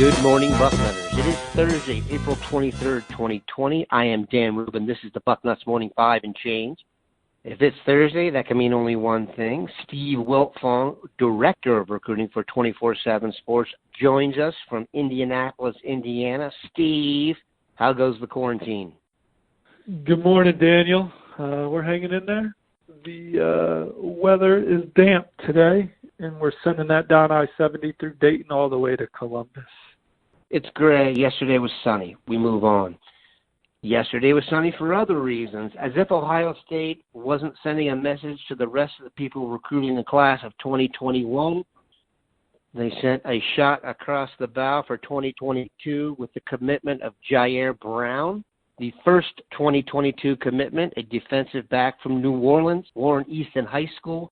Good morning, Bucknutters. It is Thursday, April 23rd, 2020. I am Dan Rubin. This is the Bucknuts Morning 5 and change. If it's Thursday, that can mean only one thing. Steve Wiltfong, Director of Recruiting for 24/7 Sports, joins us from Indianapolis, Indiana. Steve, how goes the quarantine? Good morning, Daniel. We're hanging in there. The weather is damp today, and we're sending that down I-70 through Dayton all the way to Columbus. It's gray. Yesterday was sunny. We move on. Yesterday was sunny for other reasons, as if Ohio State wasn't sending a message to the rest of the people recruiting the class of 2021. They sent a shot across the bow for 2022 with the commitment of Jyaire Brown, the first 2022 commitment, a defensive back from New Orleans, Warren Easton High School.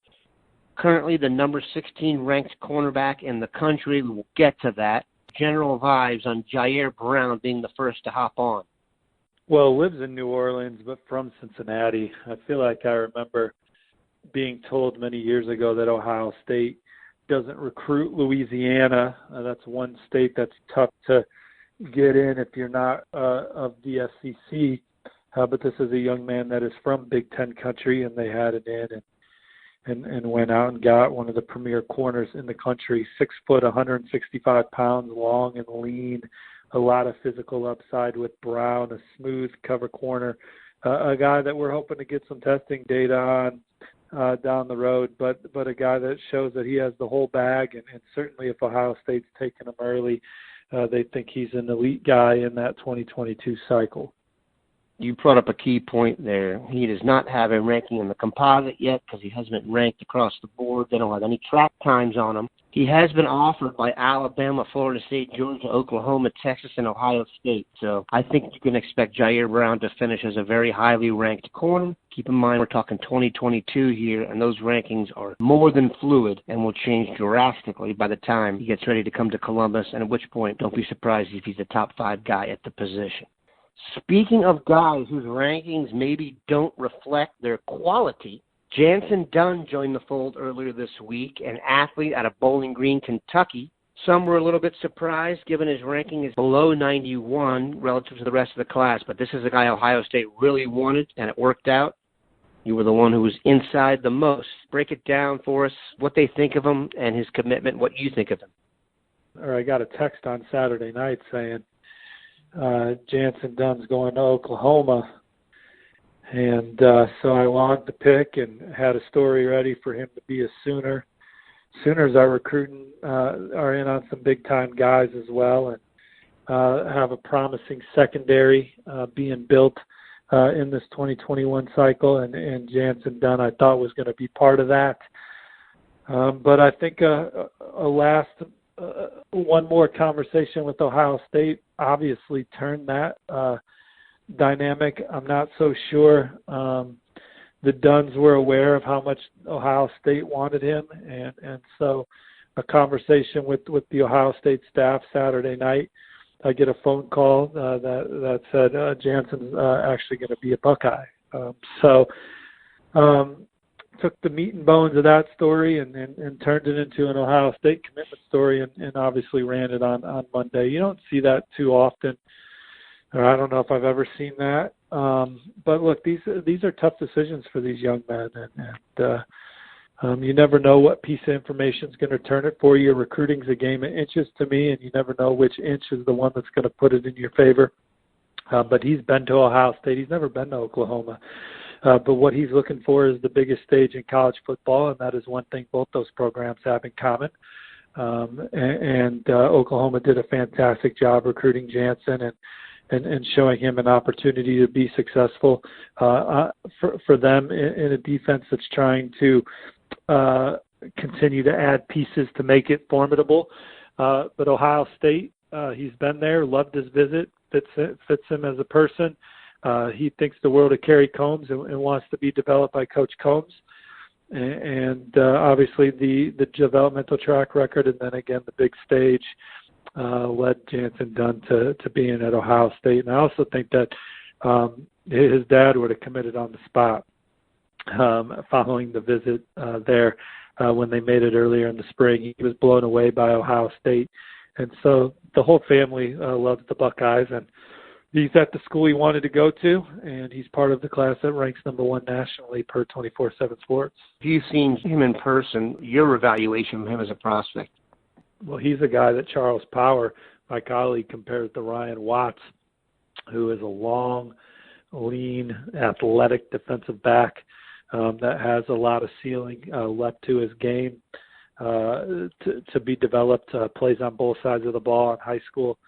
Currently the number 16 ranked cornerback in the country. We will get to that. General vibes on Jyaire Brown being the first to hop on. Well, lives in New Orleans, but from Cincinnati. I feel like I remember being told many years ago that Ohio State doesn't recruit Louisiana. That's one state that's tough to get in if you're not of the SEC. But this is a young man that is from Big Ten country, and they had it in and went out and got one of the premier corners in the country, 6 foot, 165 pounds, long and lean, a lot of physical upside with Brown, a smooth cover corner, a guy that we're hoping to get some testing data on down the road, but a guy that shows that he has the whole bag, and certainly if Ohio State's taking him early, they think he's an elite guy in that 2022 cycle. You brought up a key point there. He does not have a ranking in the composite yet because he hasn't been ranked across the board. They don't have any track times on him. He has been offered by Alabama, Florida State, Georgia, Oklahoma, Texas, and Ohio State. So I think you can expect Jyaire Brown to finish as a very highly ranked corner. Keep in mind we're talking 2022 here, and those rankings are more than fluid and will change drastically by the time he gets ready to come to Columbus, and at which point don't be surprised if he's a top 5 guy at the position. Speaking of guys whose rankings maybe don't reflect their quality, Jansen Dunn joined the fold earlier this week, an athlete out of Bowling Green, Kentucky. Some were a little bit surprised given his ranking is below 91 relative to the rest of the class, but this is a guy Ohio State really wanted, and it worked out. You were the one who was inside the most. Break it down for us, what they think of him and his commitment, what you think of him. Or I got a text on Saturday night saying, Jansen Dunn's going to Oklahoma. And so I logged the pick and had a story ready for him to be a Sooner. Sooners are recruiting, are in on some big-time guys as well, and have a promising secondary being built in this 2021 cycle. And Jansen Dunn, I thought, was going to be part of that. But I think a last one more conversation with Ohio State obviously turned that dynamic. I'm not so sure the Dunns were aware of how much Ohio State wanted him, and so a conversation with the Ohio State staff Saturday night, I get a phone call that said Jansen's actually going to be a Buckeye. Took the meat and bones of that story and turned it into an Ohio State commitment story and obviously ran it on Monday. You don't see that too often, or I don't know if I've ever seen that. But look, these are tough decisions for these young men, and you never know what piece of information is going to turn it for you. Recruiting's a game of inches to me, and you never know which inch is the one that's going to put it in your favor. But he's been to Ohio State. He's never been to Oklahoma. But what he's looking for is the biggest stage in college football, and that is one thing both those programs have in common. Oklahoma did a fantastic job recruiting Jansen and showing him an opportunity to be successful for them in a defense that's trying to continue to add pieces to make it formidable. But Ohio State, he's been there, loved his visit, fits him as a person. He thinks the world of Kerry Combs and wants to be developed by Coach Combs. And obviously the developmental track record, and then again the big stage, led Jansen Dunn to being at Ohio State. And I also think that his dad would have committed on the spot following the visit there when they made it earlier in the spring. He was blown away by Ohio State And so the whole family loves the Buckeyes, and he's at the school he wanted to go to, and he's part of the class that ranks number 1 nationally per 24/7 Sports. If you've seen him in person, your evaluation of him as a prospect? Well, he's a guy that Charles Power, my colleague, compares to Ryan Watts, who is a long, lean, athletic defensive back that has a lot of ceiling left to his game to be developed, plays on both sides of the ball in high school,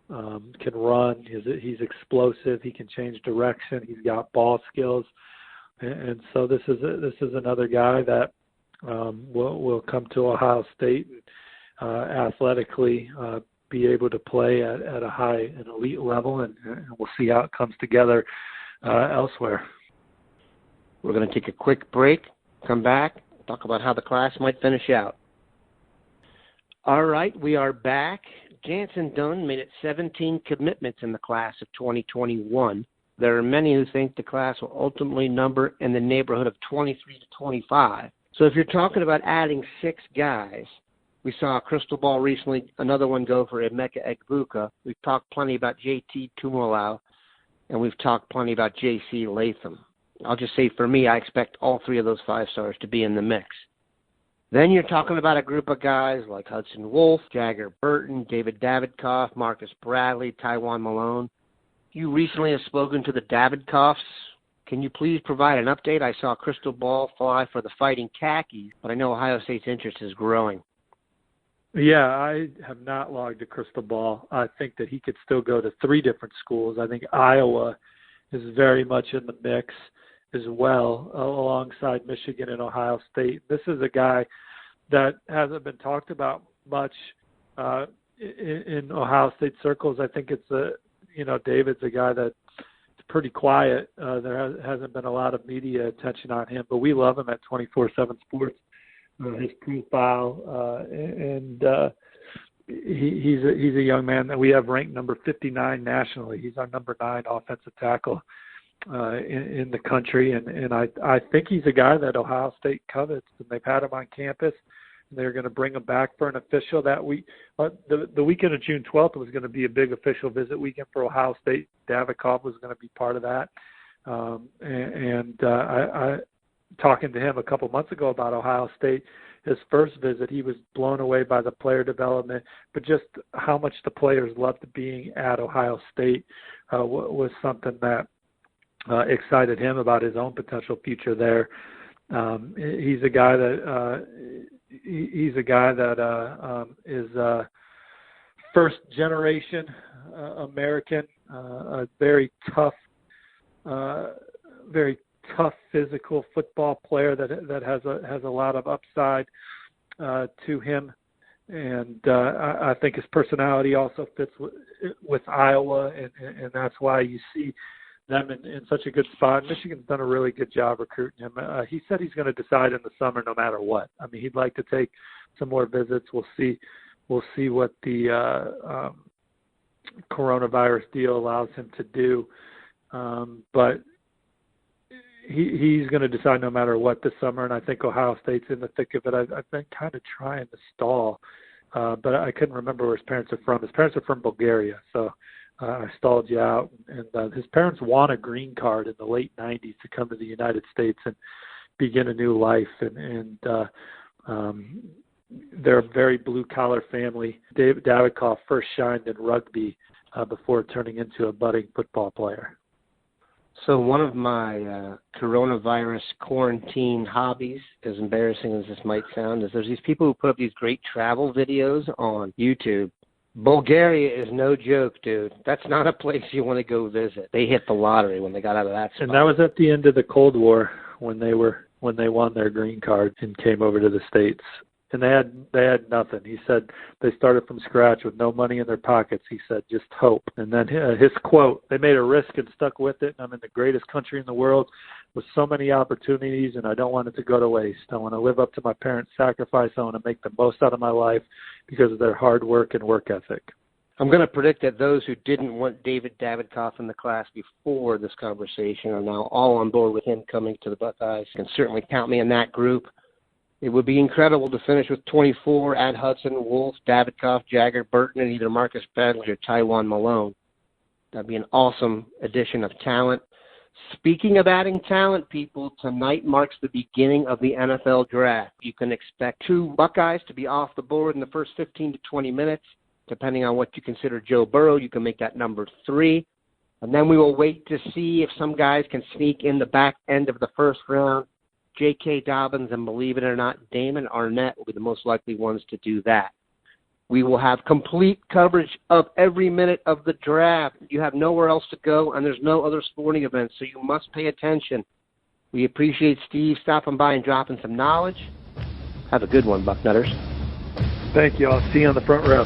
can run, he's explosive, he can change direction, he's got ball skills, and so this is another guy that will come to Ohio State and athletically be able to play at a high and elite level, and we'll see how it comes together elsewhere. We're going to take a quick break, come back, talk about how the class might finish out. All right, we are back. Jansen Dunn made it 17 commitments in the class of 2021. There are many who think the class will ultimately number in the neighborhood of 23 to 25. So if you're talking about adding 6 guys, we saw a crystal ball recently, another one go for Emeka Egbuka. We've talked plenty about JT Tumolau, and we've talked plenty about JC Latham. I'll just say for me, I expect all 3 of those 5-stars to be in the mix. Then you're talking about a group of guys like Hudson Wolf, Jagger Burton, David Davidkov, Marcus Bradley, Taiwan Malone. You recently have spoken to the Davidkovs. Can you please provide an update? I saw a crystal ball fly for the Fighting Khakis, but I know Ohio State's interest is growing. Yeah, I have not logged a crystal ball. I think that he could still go to 3 different schools. I think Iowa is very much in the mix as well, alongside Michigan and Ohio State. This is a guy that hasn't been talked about much in Ohio State circles. I think it's David's a guy that's pretty quiet. There hasn't been a lot of media attention on him, but we love him at 24/7 Sports. His profile and he's a young man that we have ranked number 59 nationally. He's our number 9 offensive tackle in the country, and I think he's a guy that Ohio State covets, and they've had him on campus. And they're going to bring him back for an official that week. The weekend of June 12th was going to be a big official visit weekend for Ohio State. Davidkov was going to be part of that, I talking to him a couple months ago about Ohio State. His first visit, he was blown away by the player development, but just how much the players loved being at Ohio State was something that excited him about his own potential future there. He's a guy that is first generation American, a very tough physical football player that has a lot of upside to him, and I think his personality also fits with Iowa, and that's why you see them in such a good spot. Michigan's done a really good job recruiting him. He said he's going to decide in the summer no matter what. I mean, he'd like to take some more visits. We'll see what the coronavirus deal allows him to do, but he's going to decide no matter what this summer, and I think Ohio State's in the thick of it. I've been kind of trying to stall, but I couldn't remember where his parents are from. His parents are from Bulgaria, so I stalled you out. And his parents won a green card in the late 90s to come to the United States and begin a new life, and they're a very blue-collar family. Davidkov first shined in rugby before turning into a budding football player. So one of my coronavirus quarantine hobbies, as embarrassing as this might sound, is there's these people who put up these great travel videos on YouTube. Bulgaria is no joke, dude. That's not a place you want to go visit. They hit the lottery when they got out of that spot. And that was at the end of the Cold War when they won their green card and came over to the States. And they had nothing. He said they started from scratch with no money in their pockets. He said, just hope. And then his quote, they made a risk and stuck with it. I'm in the greatest country in the world with so many opportunities, and I don't want it to go to waste. I want to live up to my parents' sacrifice. I want to make the most out of my life because of their hard work and work ethic. I'm going to predict that those who didn't want David Davidkov in the class before this conversation are now all on board with him coming to the Buckeyes. You can certainly count me in that group. It would be incredible to finish with 24, add Hudson, Wolf, Davidkov, Jagger, Burton, and either Marcus Badley or Taiwan Malone. That'd be an awesome addition of talent. Speaking of adding talent, people, tonight marks the beginning of the NFL draft. You can expect 2 Buckeyes to be off the board in the first 15 to 20 minutes. Depending on what you consider Joe Burrow, you can make that number 3. And then we will wait to see if some guys can sneak in the back end of the first round. J.K. Dobbins and, believe it or not, Damon Arnett will be the most likely ones to do that. We will have complete coverage of every minute of the draft. You have nowhere else to go, and there's no other sporting events, so you must pay attention. We appreciate Steve stopping by and dropping some knowledge. Have a good one, Bucknutters. Thank you. I'll see you on the front row.